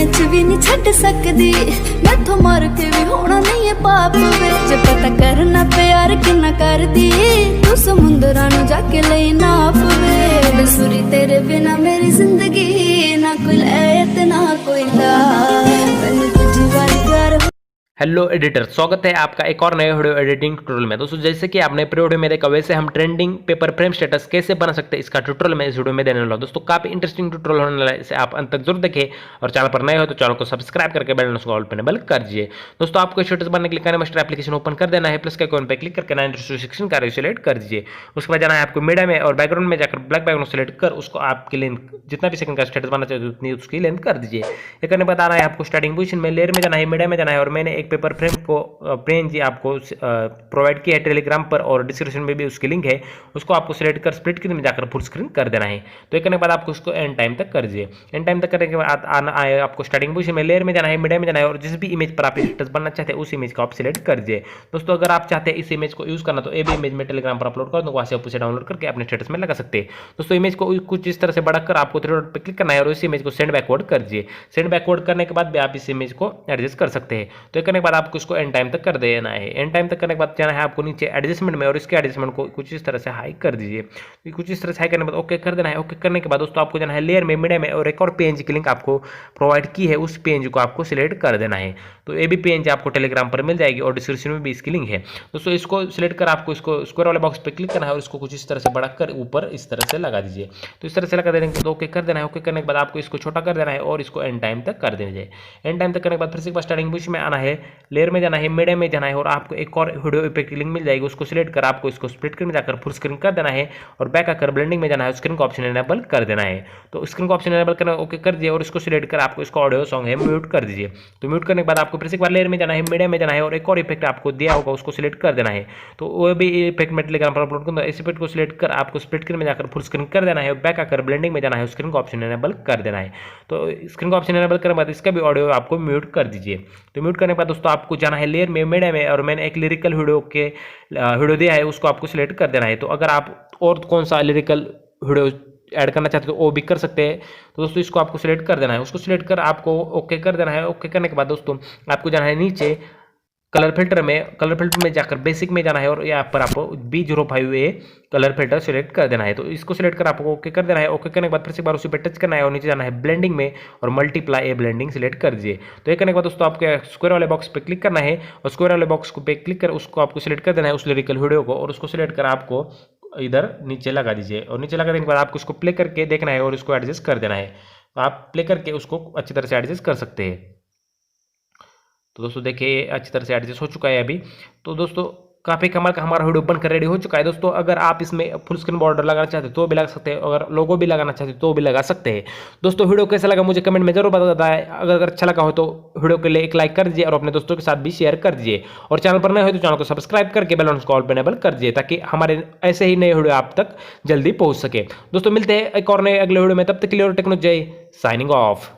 च भी नहीं छड़ सकदी, मैथों मार के भी होना नहीं है पाप वे। जे पता करना प्यार किन्ना कर दी, तू समुंदरां नू जाके ले नाप वे। बेसुरी तेरे बिना मेरी जिंदगी ना कोई लैत ना कोई ला, मैनू तुझी वाली प्यार। हेलो एडिटर, स्वागत है आपका एक और नए वीडियो एडिटिंग ट्यूटोरियल में। दोस्तों जैसे कि आपने प्री वीडियो में देखा, वैसे हम ट्रेंडिंग पेपर फ्रेम स्टेटस कैसे बना सकते हैं इसका ट्यूटोरियल मैं इस वीडियो में देने वाला हूं। दोस्तों काफी इंटरेस्टिंग ट्यूटोरियल होने वाला है, इसे आप अंत तक जरूर देखें और चैनल पर नए हो तो चैनल को सब्सक्राइब करके बेल आइकन को ऑल पर इनेबल कर दीजिए। दोस्तों आपको स्टेटस बनने के लिए काइनेमास्टर एप्लीकेशन ओपन कर देना है, प्लस के आइकन पर क्लिक करके 9:16 का सिलेक्ट कर दीजिए। उसके बाद जाना है आपको मीडिया में और बैकग्राउंड में जाकर ब्लैक बैकग्राउंड सेलेक्ट कर उसको आपकी लेंथ जितना भी सेकंड का स्टेटस बनना चाहिए उतनी उसकी लेंथ कर दीजिए। ये करने बता रहा है आपको स्टार्टिंग पोजीशन में लेयर में जाना है, मीडिया में जाना है और मैंने एक पेपर फ्रेम को प्रेन जी आपको प्रोवाइड किया है टेलीग्राम पर और डिस्क्रिप्शन में भी उसकी लिंक है, उसको आपको सिलेक्ट कर स्प्लिट स्क्रीन में जाकर फुल स्क्रीन कर देना है। तो ये करने के बाद आपको उसको एंड टाइम तक कर दीजिए। एंड टाइम तक करने के बाद आना आए आपको स्टार्टिंग पोजीशन में लेयर में जाना है, मीडिया में जाना है और जिस भी इमेज पर आप स्टेटस बनना चाहते हैं उस इमेज को आप सिलेक्ट कर दीजिए। दोस्तों अगर आप चाहते हैं इस इमेज को यूज करना तो ये भी इमेज में टेलीग्राम पर अपलोड कर दूंगा, वहां से आप उसे डाउनलोड करके अपने स्टेटस में लगा सकते हैं। दोस्तों इमेज को कुछ इस तरह से बढ़ाकर आपको थ्री डॉट पर क्लिक करना है और इस इमेज को सेंड बैकवर्ड कर दीजिए। सेंड बैकवर्ड करने के बाद भी आप इस इमेज को एडजस्ट कर सकते हैं। तो ये करने के बाद आपको इसको एंड टाइम तक कर देना है। एंड टाइम तक करने के बाद जाना है आपको नीचे एडजस्टमेंट में और इसके एडजस्टमेंट को कुछ इस तरह से हाई कर दीजिए। कुछ इस तरह से हाई करने के बाद ओके कर देना है। ओके करने के बाद दोस्तों आपको जाना है लेयर में, मीडिया में और एक और पीएनजी की लिंक आपको प्रोवाइड की है, उस पीएनजी को आपको सिलेक्ट कर देना है। तो ये भी पीएनजी आपको टेलीग्राम पर मिल जाएगी और डिस्क्रिप्शन में भी इसकी लिंक है। दोस्तों इसको सिलेक्ट कर आपको इसको स्क्वायर वाले बॉक्स पर क्लिक करना है और इसको कुछ इस तरह से बढ़ाकर ऊपर इस तरह से लगा दीजिए। तो इस तरह से लगा देने के बाद ओके कर देना है। ओके करने के बाद आपको इसको छोटा कर देना है और इसको एंड टाइम तक कर दीजिए। एंड टाइम तक करने के बाद फिर से स्टार्टिंग पोजीशन में आना है, लेयर में जाना है, मीडिया में जाना है और आपको एक और वीडियो इफेक्ट की लिंक मिल जाएगी, उसको सिलेक्ट कर आपको इसको स्प्लिट स्क्रीन में जाकर फुल स्क्रीन कर देना है और बैक आकर ब्लेंडिंग में जाना है, स्क्रीन को ऑप्शन एनेबल कर देना है। तो स्क्रीन को ऑप्शन एनेबल करना ओके कर दिए और इसको सिलेक्ट कर आपको इसको ऑडियो सॉन्ग है म्यूट कर दीजिए। तो म्यूट करने के बाद आपको फिर से एक बार लेयर में जाना है, मीडिया में जाना है और एक और इफेक्ट आपको दिया होगा उसको सिलेक्ट कर देना है। तो वो भी इफेक्ट में टेलीग्राम पर अपलोड करूंगा, इस इफेक्ट को सिलेक्ट कर आपको स्प्लिट स्क्रीन में जाकर फुल स्क्रीन कर देना है और बैक आकर ब्लेंडिंग में जाना है, स्क्रीन को ऑप्शन एनेबल कर देना है। तो स्क्रीन को ऑप्शन एनेबल करने के बाद इसका भी ऑडियो आपको म्यूट कर दीजिए। तो म्यूट करने के बाद दोस्तों आपको जाना है लेयर में, मीडिया में और मैंने एक लिरिकल वीडियो दिया है उसको आपको सिलेक्ट कर देना है। तो अगर आप और कौन सा लिरिकल वीडियो ऐड करना चाहते हो तो वो भी कर सकते हैं। तो दोस्तों इसको आपको सिलेक्ट कर देना है, उसको सिलेक्ट कर आपको ओके कर देना है। ओके करने के बाद दोस्तों आपको जाना है नीचे कलर फिल्टर में जाकर बेसिक में जाना है और यहाँ पर आपको B05A कलर फिल्टर सिलेक्ट कर देना है। तो इसको सिलेक्ट कर आपको ओके कर देना है। ओके करने के बाद फिर से एक बार उसी पर टच करना है और नीचे जाना है ब्लेंडिंग में और मल्टीप्लाई ए ब्लेंडिंग सिलेक्ट कर दीजिए। तो ये करने के बाद दोस्तों आपको स्क्वायर वाले बॉक्स पे क्लिक करना है और स्क्वायर वाले बॉक्स पे क्लिक कर उसको आपको सिलेक्ट कर देना है उस लिरिकल वीडियो को और उसको सिलेक्ट कर आपको इधर नीचे लगा दीजिए और नीचे लगा देने के बाद आपको इसको प्ले करके देखना है और इसको एडजस्ट कर देना है। तो आप प्ले करके उसको अच्छी तरह से एडजस्ट कर सकते हैं। तो दोस्तों देखिए अच्छी तरह से एडजस्ट हो चुका है अभी। तो दोस्तों काफ़ी कमाल का हमारा वीडियो बनकर रेडी हो चुका है। दोस्तों अगर आप इसमें फुल स्क्रीन बॉर्डर लगाना चाहते हैं तो भी लगा सकते हैं, अगर लोगो भी लगाना चाहते हैं तो भी लगा सकते हैं। दोस्तों वीडियो कैसा लगा मुझे कमेंट में जरूर बताएं। अगर अच्छा लगा हो तो वीडियो के लिए एक लाइक कर दीजिए और अपने दोस्तों के साथ भी शेयर कर दीजिए और चैनल पर नए हो तो चैनल को सब्सक्राइब करके बेल आइकन को ऑल पर इनेबल कर दीजिए ताकि हमारे ऐसे ही नए वीडियो आप तक जल्दी पहुंच सके। दोस्तों मिलते हैं एक और नए अगले वीडियो में, तब तक के लिए टेक्नो जय साइनिंग ऑफ।